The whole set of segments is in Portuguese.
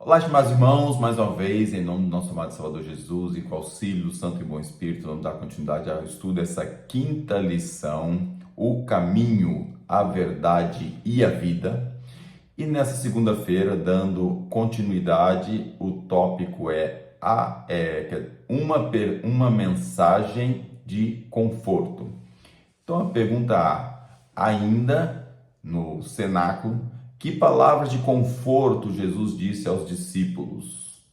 Olá, estimados irmãos, mais uma vez, em nome do nosso amado Salvador Jesus e com o auxílio do Santo e Bom Espírito, vamos dar continuidade ao estudo dessa quinta lição, o caminho, a verdade e a vida. E nessa segunda-feira, dando continuidade, o tópico é uma mensagem de conforto. Então a pergunta ainda no cenáculo, que palavras de conforto Jesus disse aos discípulos?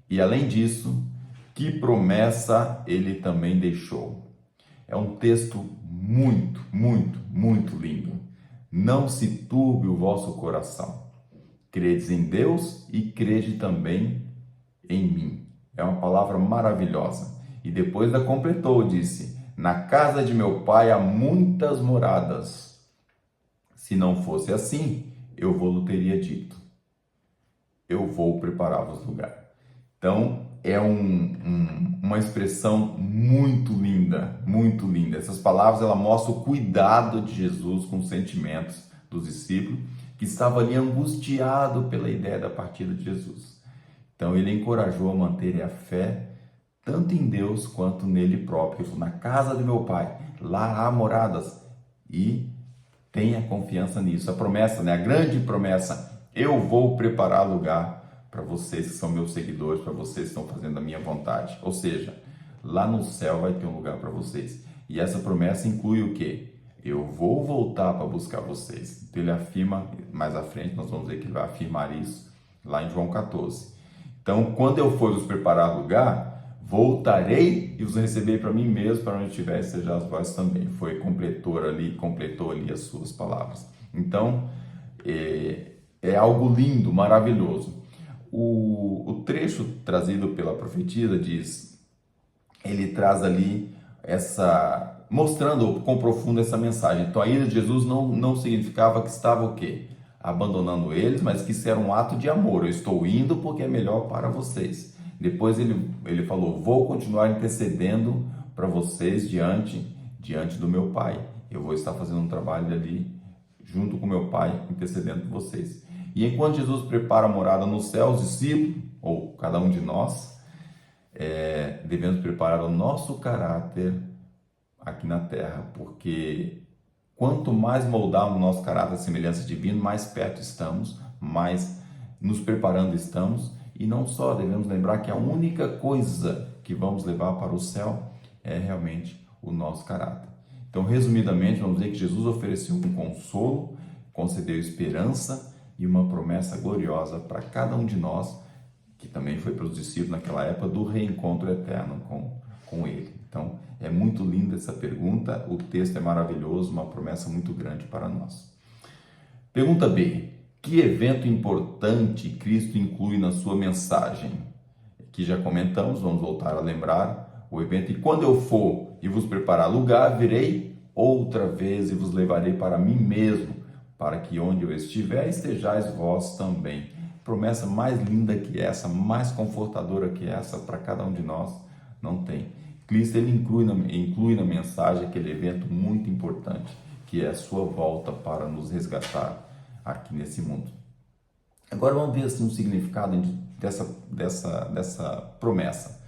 E além disso, que promessa ele também deixou? É um texto muito lindo. Não se turbe o vosso coração. Credes em Deus e crede também em mim. É uma palavra maravilhosa. E depois a completou, disse: na casa de meu pai há muitas moradas. Se não fosse assim, eu vou teria dito: eu vou preparar-vos lugar. Então, é uma expressão muito linda, muito linda. Essas palavras, ela mostram o cuidado de Jesus com os sentimentos dos discípulos, que estavam ali angustiados pela ideia da partida de Jesus. Então, ele encorajou a manterem a fé, tanto em Deus quanto nele próprio. Ele falou: na casa de meu pai, lá há moradas, e tenha confiança nisso. A promessa, a grande promessa: eu vou preparar lugar para vocês que são meus seguidores, para vocês que estão fazendo a minha vontade. Ou seja, lá no céu vai ter um lugar para vocês. E essa promessa inclui o quê? Eu vou voltar para buscar vocês. Então ele afirma, mais à frente nós vamos ver que ele vai afirmar isso lá em João 14. Então, quando eu for vos preparar lugar, voltarei e os receberei para mim mesmo, para onde estiver, sejais vós também. Completou ali as suas palavras. Então, é algo lindo, maravilhoso. O trecho trazido pela profetisa ele traz ali mostrando quão profundo essa mensagem. Então a ida de Jesus não significava que estava o quê? Abandonando eles, mas que isso era um ato de amor. Eu estou indo porque é melhor para vocês. Depois ele falou: vou continuar intercedendo para vocês diante do meu Pai. Eu vou estar fazendo um trabalho ali junto com meu Pai, intercedendo por vocês. E enquanto Jesus prepara a morada no céu, os discípulos, ou cada um de nós, devemos preparar o nosso caráter aqui na terra, porque quanto mais moldarmos o nosso caráter à semelhança divina, mais perto estamos, mais nos preparando estamos. E não só, devemos lembrar que a única coisa que vamos levar para o céu é realmente o nosso caráter. Então, resumidamente, vamos dizer que Jesus ofereceu um consolo, concedeu esperança e uma promessa gloriosa para cada um de nós, que também foi para os discípulos naquela época, do reencontro eterno com Ele. Então, é muito linda essa pergunta, o texto é maravilhoso, uma promessa muito grande para nós. Pergunta B: que evento importante Cristo inclui na sua mensagem? Que já comentamos, vamos voltar a lembrar o evento: e quando eu for e vos preparar lugar, virei outra vez e vos levarei para mim mesmo, para que onde eu estiver, estejais vós também. Promessa mais linda que essa, mais confortadora que essa, para cada um de nós, não tem. Cristo ele inclui na mensagem aquele evento muito importante, que é a sua volta para nos resgatar aqui nesse mundo. Agora vamos ver assim, o significado dessa promessa.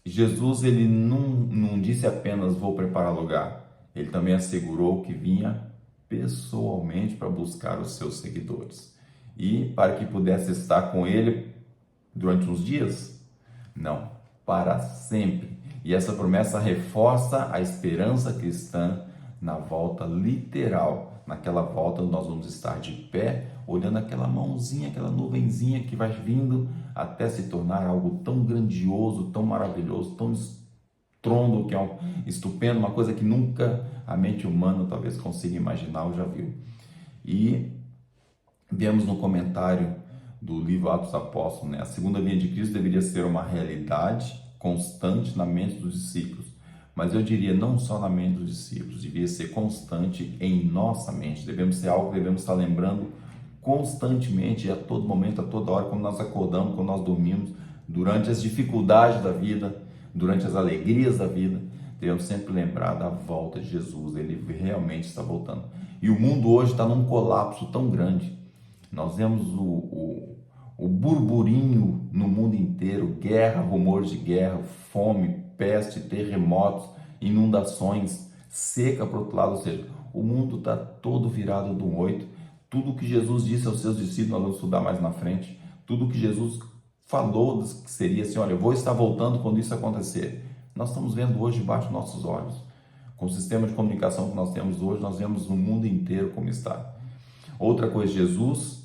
Jesus ele não disse apenas vou preparar lugar, ele também assegurou que vinha pessoalmente para buscar os seus seguidores. E para que pudesse estar com ele durante uns dias? Não, para sempre. E essa promessa reforça a esperança cristã na volta literal, naquela volta onde nós vamos estar de pé, olhando aquela mãozinha, aquela nuvenzinha que vai vindo até se tornar algo tão grandioso, tão maravilhoso, tão estrondo, que é estupendo, uma coisa que nunca a mente humana talvez consiga imaginar ou já viu. E vemos no comentário do livro Atos dos Apóstolos, a segunda vinda de Cristo deveria ser uma realidade constante na mente dos discípulos, mas eu diria não só na mente dos discípulos, devia ser constante em nossa mente. Devemos ser algo que devemos estar lembrando constantemente, a todo momento, a toda hora, quando nós acordamos, quando nós dormimos, durante as dificuldades da vida, durante as alegrias da vida. Devemos sempre lembrar da volta de Jesus. Ele realmente está voltando. E o mundo hoje está num colapso tão grande. Nós vemos o burburinho no mundo inteiro, guerra, rumores de guerra, fome, peste, terremotos, inundações, seca para o outro lado, ou seja, o mundo está todo virado do 8. Tudo que Jesus disse aos seus discípulos, nós vamos estudar mais na frente, tudo que Jesus falou que seria assim, olha, eu vou estar voltando quando isso acontecer. Nós estamos vendo hoje debaixo dos nossos olhos. Com o sistema de comunicação que nós temos hoje, nós vemos no mundo inteiro como está. Outra coisa, Jesus,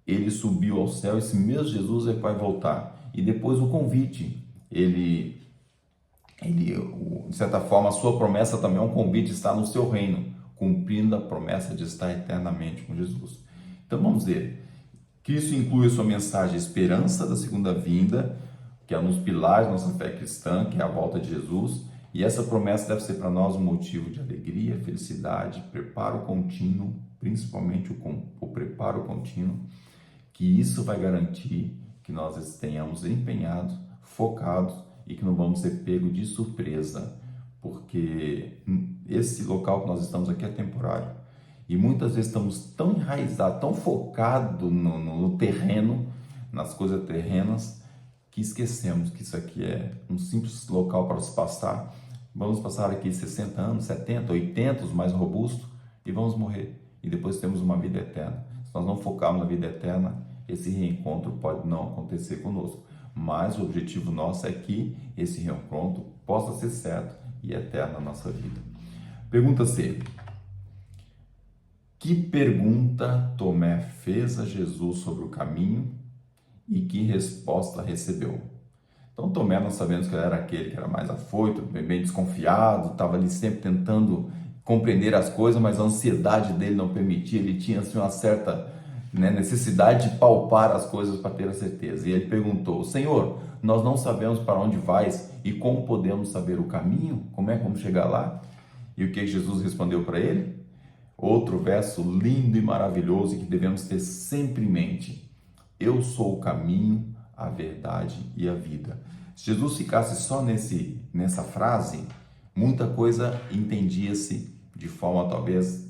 ele subiu ao céu, esse mesmo Jesus vai voltar. E depois o convite, de certa forma, a sua promessa também é um convite, está no seu reino, cumprindo a promessa de estar eternamente com Jesus. Então vamos ver, Cristo inclui a sua mensagem, a esperança da segunda vinda, que é um dos pilares da nossa fé cristã, que é a volta de Jesus, e essa promessa deve ser para nós um motivo de alegria, felicidade, preparo contínuo, principalmente o preparo contínuo, que isso vai garantir que nós tenhamos empenhados, focados e que não vamos ser pegos de surpresa, porque esse local que nós estamos aqui é temporário e muitas vezes estamos tão enraizados, tão focados no terreno, nas coisas terrenas, que esquecemos que isso aqui é um simples local para se passar. Vamos passar aqui 60 anos, 70, 80, os mais robustos, e vamos morrer. E depois temos uma vida eterna. Se nós não focarmos na vida eterna, esse reencontro pode não acontecer conosco. Mas o objetivo nosso é que esse reencontro possa ser certo e eterno na nossa vida. Pergunta C. Que pergunta Tomé fez a Jesus sobre o caminho e que resposta recebeu? Então Tomé, nós sabemos que ele era aquele que era mais afoito, bem desconfiado, estava ali sempre tentando compreender as coisas, mas a ansiedade dele não permitia, ele tinha assim, uma certa necessidade de palpar as coisas para ter a certeza. E ele perguntou: Senhor, nós não sabemos para onde vais e como podemos saber o caminho? Como é que vamos chegar lá? E o que Jesus respondeu para ele? Outro verso lindo e maravilhoso que devemos ter sempre em mente: eu sou o caminho, a verdade e a vida. Se Jesus ficasse só nessa frase, muita coisa entendia-se de forma talvez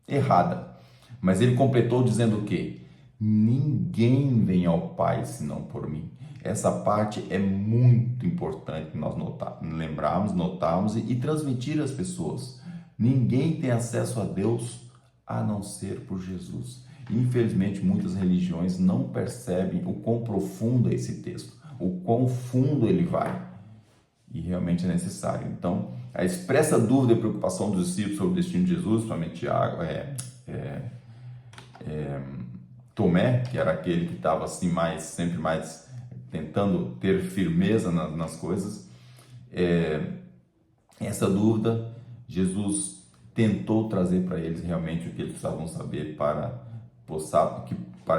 errada. Mas ele completou dizendo o quê? Ninguém vem ao Pai senão por mim. Essa parte é muito importante nós lembrarmos, notarmos e transmitir às pessoas. Ninguém tem acesso a Deus a não ser por Jesus. Infelizmente, muitas religiões não percebem o quão profundo é esse texto, o quão fundo ele vai. E realmente é necessário. Então, a expressa dúvida e preocupação dos discípulos sobre o destino de Jesus, principalmente Tomé, que era aquele que estava assim sempre mais tentando ter firmeza nas coisas, essa dúvida, Jesus tentou trazer para eles realmente o que eles precisavam saber para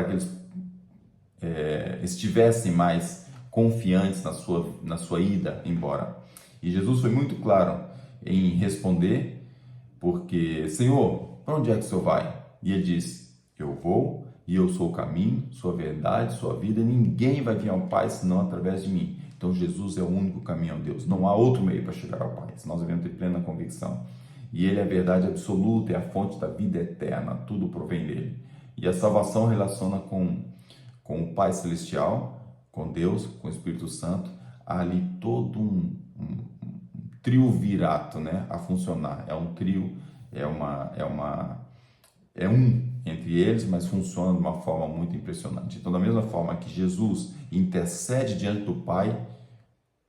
que eles estivessem mais confiantes na sua ida embora. E Jesus foi muito claro em responder, porque: Senhor, para onde é que o Senhor vai? E ele disse: eu vou e eu sou o caminho, sou a verdade, sou a vida, ninguém vai vir ao Pai senão através de mim. Então Jesus é o único caminho a Deus, não há outro meio para chegar ao Pai, nós devemos ter plena convicção. E ele é a verdade absoluta, é a fonte da vida eterna, tudo provém dele. E a salvação relaciona com o Pai Celestial, com Deus, com o Espírito Santo. Há ali todo um triunvirato, a funcionar. É um trio, é um entre eles, mas funciona de uma forma muito impressionante. Então, da mesma forma que Jesus intercede diante do Pai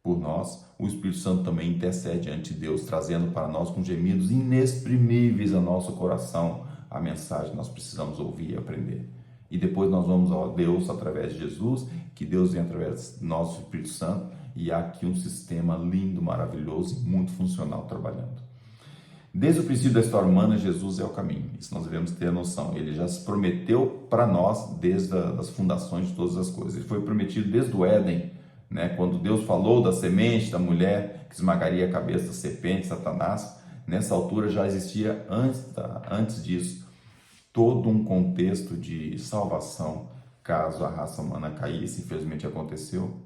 por nós, o Espírito Santo também intercede diante de Deus, trazendo para nós com gemidos inexprimíveis a nosso coração a mensagem que nós precisamos ouvir e aprender. E depois nós vamos a Deus através de Jesus, que Deus vem através do nosso Espírito Santo, e há aqui um sistema lindo, maravilhoso e muito funcional trabalhando. Desde o princípio da história humana, Jesus é o caminho. Isso nós devemos ter a noção. Ele já se prometeu para nós desde as fundações de todas as coisas. Ele foi prometido desde o Éden, quando Deus falou da semente da mulher que esmagaria a cabeça da serpente, Satanás. Nessa altura já existia, antes disso, todo um contexto de salvação, caso a raça humana caísse. Infelizmente aconteceu.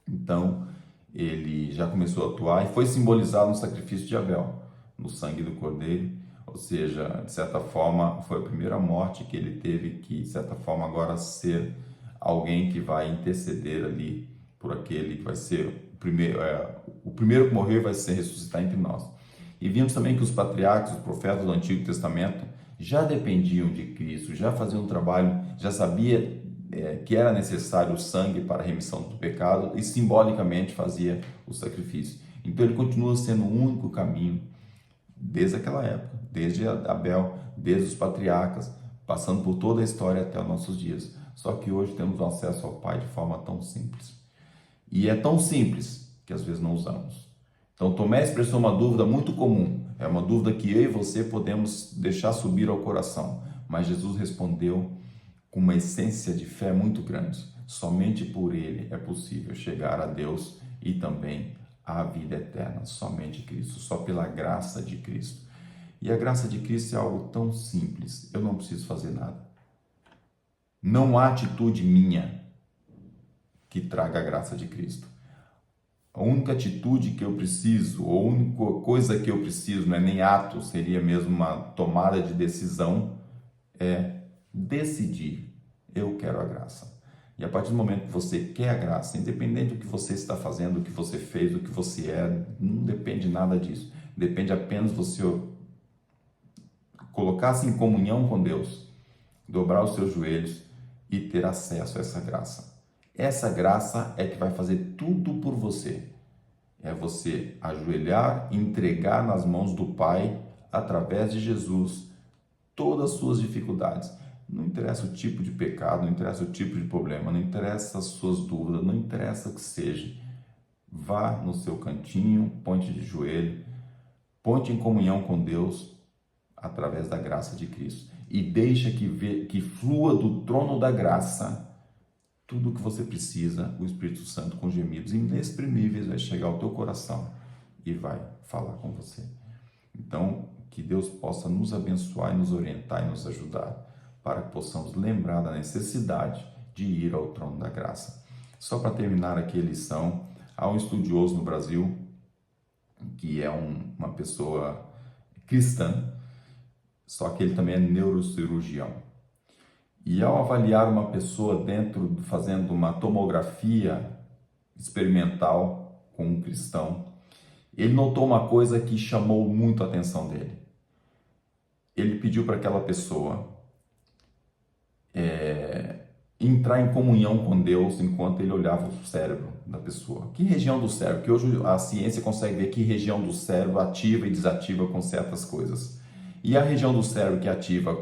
Então, ele já começou a atuar e foi simbolizado no sacrifício de Abel, no sangue do cordeiro, ou seja, de certa forma, foi a primeira morte que ele teve que, de certa forma, agora ser alguém que vai interceder ali por aquele que vai ser o primeiro que morreu vai ser ressuscitar entre nós. E vimos também que os patriarcas, os profetas do Antigo Testamento já dependiam de Cristo, já faziam um trabalho, já sabia que era necessário o sangue para a remissão do pecado e simbolicamente fazia o sacrifício. Então ele continua sendo o único caminho desde aquela época, desde Abel, desde os patriarcas, passando por toda a história até os nossos dias. Só que hoje temos um acesso ao Pai de forma tão simples. E é tão simples que às vezes não usamos. Então Tomé expressou uma dúvida muito comum, é uma dúvida que eu e você podemos deixar subir ao coração, mas Jesus respondeu com uma essência de fé muito grande. Somente por Ele é possível chegar a Deus e também à vida eterna, somente Cristo, só pela graça de Cristo. E a graça de Cristo é algo tão simples, eu não preciso fazer nada. Não há atitude minha que traga a graça de Cristo. A única atitude que eu preciso, ou a única coisa que eu preciso, não é nem ato, seria mesmo uma tomada de decisão, é decidir, eu quero a graça. E a partir do momento que você quer a graça, independente do que você está fazendo, do que você fez, do que você é, não depende nada disso. Depende apenas de você colocar-se em comunhão com Deus, dobrar os seus joelhos e ter acesso a essa graça. Essa graça é que vai fazer tudo por você. É você ajoelhar e entregar nas mãos do Pai, através de Jesus, todas as suas dificuldades. Não interessa o tipo de pecado, não interessa o tipo de problema, não interessa as suas dúvidas, não interessa o que seja. Vá no seu cantinho, ponte de joelho, ponte em comunhão com Deus, através da graça de Cristo. E deixa que flua do trono da graça tudo o que você precisa, o Espírito Santo com gemidos inexprimíveis vai chegar ao teu coração e vai falar com você. Então, que Deus possa nos abençoar e nos orientar e nos ajudar para que possamos lembrar da necessidade de ir ao trono da graça. Só para terminar aqui a lição, há um estudioso no Brasil que é uma pessoa cristã, só que ele também é neurocirurgião. E ao avaliar uma pessoa fazendo uma tomografia experimental com um cristão, ele notou uma coisa que chamou muito a atenção dele. Ele pediu para aquela pessoa entrar em comunhão com Deus enquanto ele olhava o cérebro da pessoa. Que região do cérebro? Que hoje a ciência consegue ver que região do cérebro ativa e desativa com certas coisas. E a região do cérebro que ativa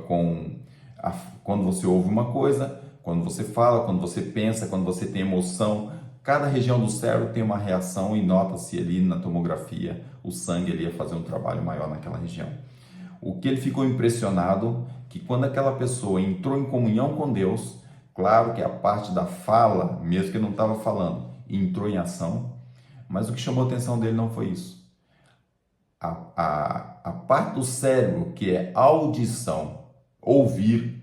quando você ouve uma coisa, quando você fala, quando você pensa, quando você tem emoção, cada região do cérebro tem uma reação e nota-se ali na tomografia, o sangue ali ia fazer um trabalho maior naquela região. O que ele ficou impressionado, que quando aquela pessoa entrou em comunhão com Deus, claro que a parte da fala, mesmo que ele não estava falando, entrou em ação, mas o que chamou a atenção dele não foi isso. A parte do cérebro que é audição, ouvir,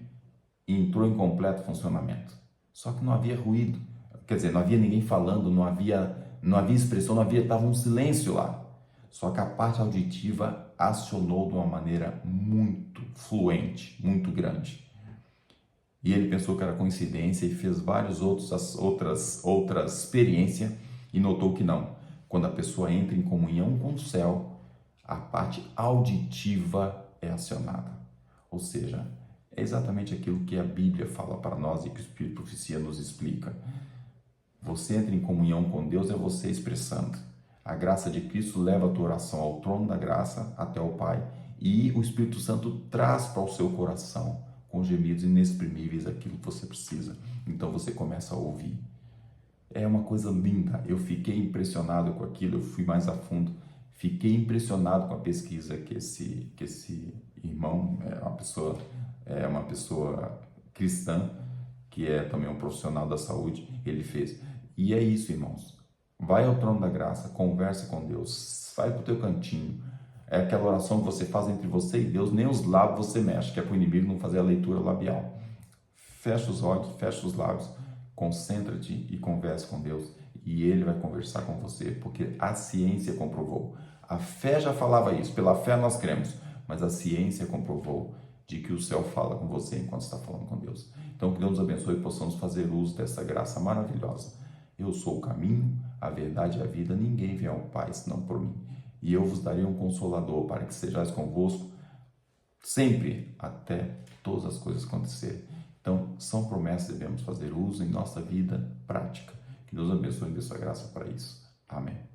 entrou em completo funcionamento. Só que não havia ruído, quer dizer, não havia ninguém falando, não havia expressão, estava um silêncio lá. Só que a parte auditiva acionou de uma maneira muito fluente, muito grande. E ele pensou que era coincidência e fez várias outras experiências e notou que não. Quando a pessoa entra em comunhão com o céu, a parte auditiva é acionada. Ou seja, é exatamente aquilo que a Bíblia fala para nós e que o Espírito de Profecia nos explica. Você entra em comunhão com Deus, é você expressando. A graça de Cristo leva a tua oração ao trono da graça, até o Pai. E o Espírito Santo traz para o seu coração, com gemidos inexprimíveis, aquilo que você precisa. Então você começa a ouvir. É uma coisa linda. Eu fiquei impressionado com aquilo, eu fui mais a fundo. Fiquei impressionado com a pesquisa que esse irmão, é uma pessoa cristã, que é também um profissional da saúde, ele fez. E é isso, irmãos. Vai ao trono da graça, converse com Deus, vai para o teu cantinho. É aquela oração que você faz entre você e Deus, nem os lábios você mexe, que é para o inimigo não fazer a leitura labial. Fecha os olhos, fecha os lábios, concentra-te e converse com Deus. E Ele vai conversar com você, porque a ciência comprovou. A fé já falava isso, pela fé nós cremos, mas a ciência comprovou de que o céu fala com você enquanto está falando com Deus. Então, que Deus nos abençoe e possamos fazer uso dessa graça maravilhosa. Eu sou o caminho, a verdade e a vida, ninguém vem ao Pai senão por mim. E eu vos darei um consolador para que sejais convosco sempre, até todas as coisas acontecerem. Então, são promessas que devemos fazer uso em nossa vida prática. Que Deus abençoe e dê sua graça para isso. Amém.